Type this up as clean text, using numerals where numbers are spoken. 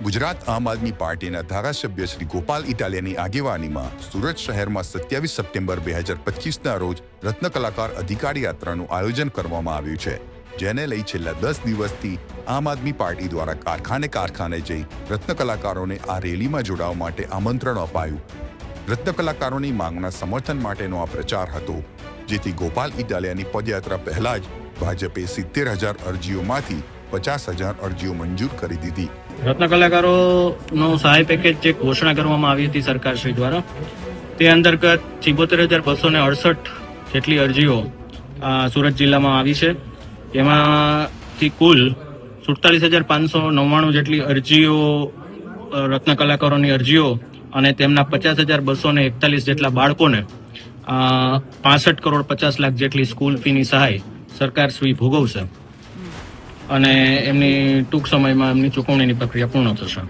ગુજરાત આમ આદમી પાર્ટીના ધારાસભ્ય શ્રી ગોપાલ ઇટાલિયાની આગેવાનીમાં સુરત શહેરમાં 27 સપ્ટેમ્બર 2025ના રોજ રત્ન કલાકાર અધિકાર યાત્રાનું આયોજન કરવામાં આવ્યું છે, જેને લઈ છેલ્લા 10 દિવસથી આમ આદમી પાર્ટી દ્વારા કારખાને જઈ રત્ન કલાકારોને આ રેલીમાં જોડાવા માટે આમંત્રણ અપાયું. રત્ન કલાકારોની માંગના સમર્થન માટેનો આ પ્રચાર હતો, જેથી ગોપાલ ઇટાલિયાની પદયાત્રા પહેલા જ ભાજપે 70,000 અરજીઓમાંથી 50,000 અરજીઓ મંજૂર કરી દીધી. રત્ન કલાકારોનો સહાય પેકેજ જે ઘોષણા કરવામાં આવી હતી સરકારશ્રી દ્વારા, તે અંતર્ગત 72,268 જેટલી અરજીઓ સુરત જિલ્લામાં આવી છે. એમાંથી કુલ 47,599 જેટલી અરજીઓ રત્ન કલાકારોની અરજીઓ અને તેમના 50,241 જેટલા બાળકોને 65 કરોડ 50 લાખ જેટલી સ્કૂલ ફીની સહાય સરકારશ્રી ભોગવશે અને એમની ટૂંક સમયમાં એમની ચૂકવણીની પ્રક્રિયા પૂર્ણ થશે.